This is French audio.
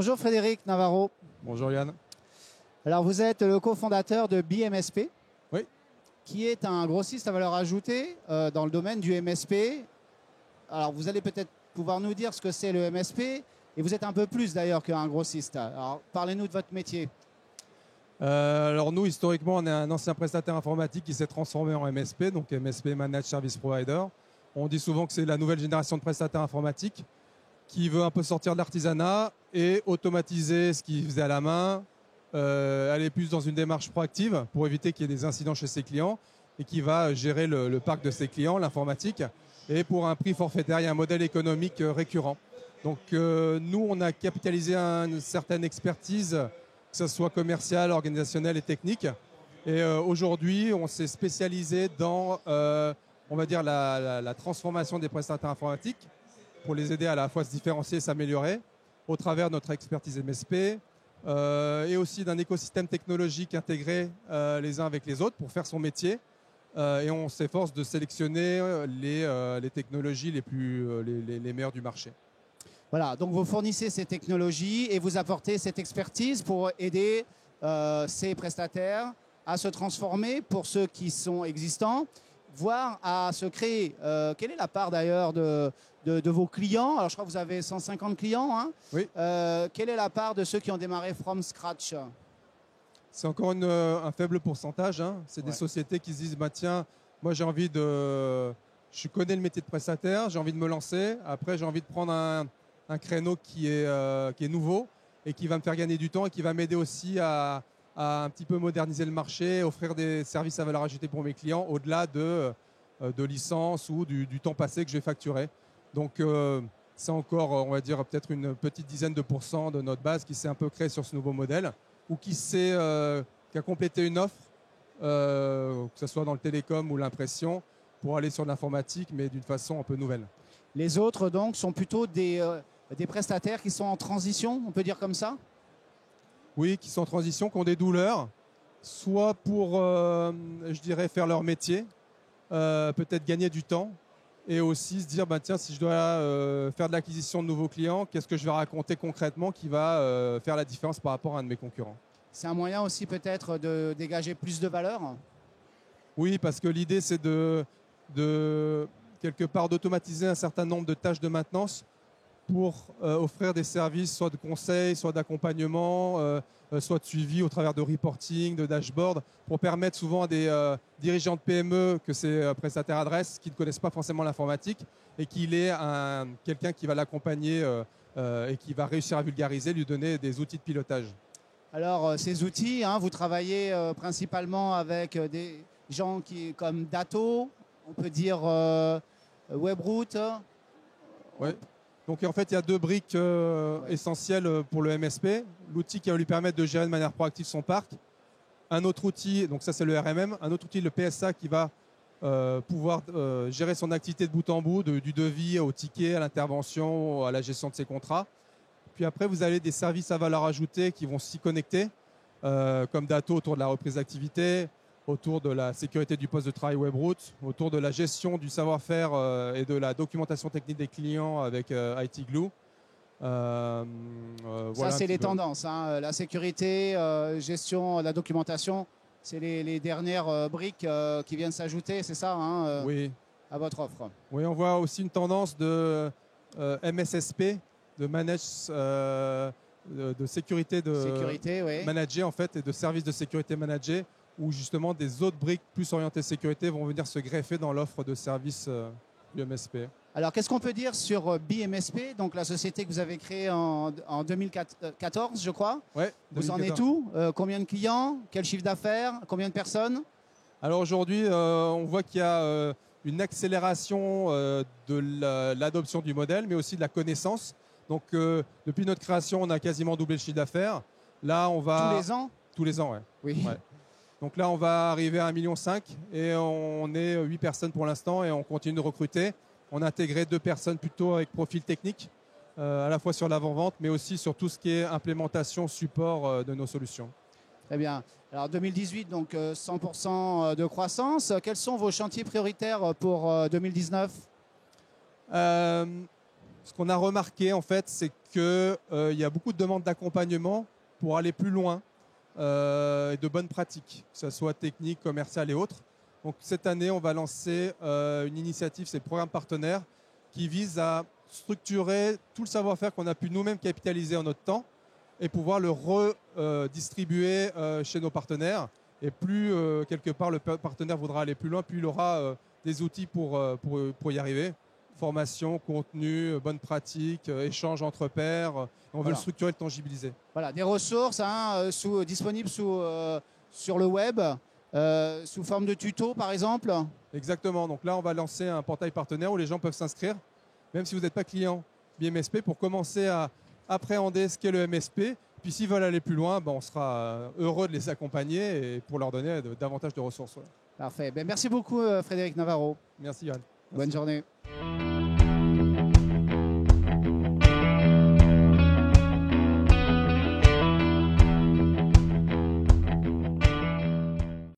Bonjour Frédéric Navarro. Bonjour Yann. Alors vous êtes le cofondateur de BMSP, Oui. qui est un grossiste à valeur ajoutée dans le domaine du MSP. Alors vous allez peut-être pouvoir nous dire ce que c'est le MSP, et vous êtes un peu plus d'ailleurs qu'un grossiste. Alors parlez-nous de votre métier. Alors nous, historiquement, on est un ancien prestataire informatique qui s'est transformé en MSP, donc MSP Managed Service Provider. On dit souvent que c'est la nouvelle génération de prestataires informatiques qui veut un peu sortir de l'artisanat et automatiser ce qu'il faisait à la main, aller plus dans une démarche proactive pour éviter qu'il y ait des incidents chez ses clients et qui va gérer le parc de ses clients, l'informatique, et pour un prix forfaitaire, il y a un modèle économique récurrent. Donc nous, on a capitalisé une certaine expertise, que ce soit commerciale, organisationnelle et technique. Et aujourd'hui, on s'est spécialisé dans, on va dire, la transformation des prestataires informatiques pour les aider à la fois se différencier et s'améliorer au travers de notre expertise MSP et aussi d'un écosystème technologique intégré les uns avec les autres pour faire son métier. Et on s'efforce de sélectionner les technologies les meilleures du marché. Voilà, donc vous fournissez ces technologies et vous apportez cette expertise pour aider ces prestataires à se transformer pour ceux qui sont existants, voire à se créer. Quelle est la part d'ailleurs de vos clients? Alors je crois que vous avez 150 clients. Hein. Oui. Quelle est la part de ceux qui ont démarré from scratch? C'est encore un faible pourcentage. Hein. C'est des sociétés qui se disent, bah, tiens, moi j'ai envie de... Je connais le métier de prestataire, j'ai envie de me lancer. Après, j'ai envie de prendre un créneau qui est nouveau et qui va me faire gagner du temps et qui va m'aider aussi à un petit peu moderniser le marché, offrir des services à valeur ajoutée pour mes clients au-delà de licences ou du temps passé que je vais facturer. Donc, c'est encore, on va dire, peut-être une petite dizaine de pourcents de notre base qui s'est un peu créée sur ce nouveau modèle ou qui a complété une offre, que ce soit dans le télécom ou l'impression, pour aller sur l'informatique, mais d'une façon un peu nouvelle. Les autres, donc, sont plutôt des prestataires qui sont en transition, on peut dire comme ça? Oui, qui sont en transition, qui ont des douleurs, soit pour, je dirais, faire leur métier, peut-être gagner du temps, et aussi se dire, bah, tiens, si je dois faire de l'acquisition de nouveaux clients, qu'est-ce que je vais raconter concrètement qui va faire la différence par rapport à un de mes concurrents? C'est un moyen aussi peut-être de dégager plus de valeur? Oui, parce que l'idée, c'est de quelque part d'automatiser un certain nombre de tâches de maintenance pour offrir des services soit de conseil, soit d'accompagnement, soit de suivi au travers de reporting, de dashboard, pour permettre souvent à des dirigeants de PME que ces prestataires adressent, qui ne connaissent pas forcément l'informatique, et qu'il ait quelqu'un qui va l'accompagner et qui va réussir à vulgariser, lui donner des outils de pilotage. Alors, ces outils, hein, vous travaillez principalement avec des gens comme Datto, on peut dire Webroot. Oui. Donc en fait, il y a deux briques essentielles pour le MSP. L'outil qui va lui permettre de gérer de manière proactive son parc. Un autre outil, donc ça c'est le RMM. Un autre outil, le PSA, qui va pouvoir gérer son activité de bout en bout, du devis au ticket, à l'intervention, à la gestion de ses contrats. Puis après, vous avez des services à valeur ajoutée qui vont s'y connecter, comme Datto autour de la reprise d'activité, autour de la sécurité du poste de travail Webroot, autour de la gestion du savoir-faire et de la documentation technique des clients avec IT Glue. Ça, voilà c'est les tendances. Hein. La sécurité, gestion, la documentation, c'est les dernières briques qui viennent s'ajouter, c'est ça, hein, oui. À votre offre. Oui, on voit aussi une tendance de MSSP, de manage de sécurité, oui. manager en fait, et de services de sécurité managés, où justement des autres briques plus orientées sécurité vont venir se greffer dans l'offre de services du MSP. Alors, qu'est-ce qu'on peut dire sur BMSP, donc la société que vous avez créée en 2014, je crois? Ouais, vous en êtes où? Combien de clients? Quel chiffre d'affaires? Combien de personnes? Alors aujourd'hui, on voit qu'il y a une accélération de l'adoption du modèle, mais aussi de la connaissance. Donc, depuis notre création, on a quasiment doublé le chiffre d'affaires. Là, on va... Tous les ans? Tous les ans, ouais. Oui. Ouais. Donc là, on va arriver à 1,5 million et on est 8 personnes pour l'instant et on continue de recruter. On a intégré 2 personnes plutôt avec profil technique, à la fois sur l'avant-vente, mais aussi sur tout ce qui est implémentation, support de nos solutions. Très bien. Alors 2018, donc 100% de croissance. Quels sont vos chantiers prioritaires pour 2019? Ce qu'on a remarqué, en fait, c'est qu'il y a beaucoup de demandes d'accompagnement pour aller plus loin et de bonnes pratiques, que ce soit technique, commerciale et autres. Donc cette année, on va lancer une initiative, c'est le programme partenaire, qui vise à structurer tout le savoir-faire qu'on a pu nous-mêmes capitaliser en notre temps et pouvoir le redistribuer chez nos partenaires. Et plus, quelque part, le partenaire voudra aller plus loin, plus il aura des outils pour y arriver. Formation, contenu, bonnes pratiques, échange entre pairs. On veut le structurer, le tangibiliser. Voilà, des ressources disponibles sur le web, sous forme de tutos, par exemple. Exactement. Donc là, on va lancer un portail partenaire où les gens peuvent s'inscrire, même si vous n'êtes pas client BMSP, pour commencer à appréhender ce qu'est le MSP. Puis s'ils veulent aller plus loin, on sera heureux de les accompagner et pour leur donner davantage de ressources. Parfait. Merci beaucoup, Frédéric Navarro. Merci, Yann. Bonne journée.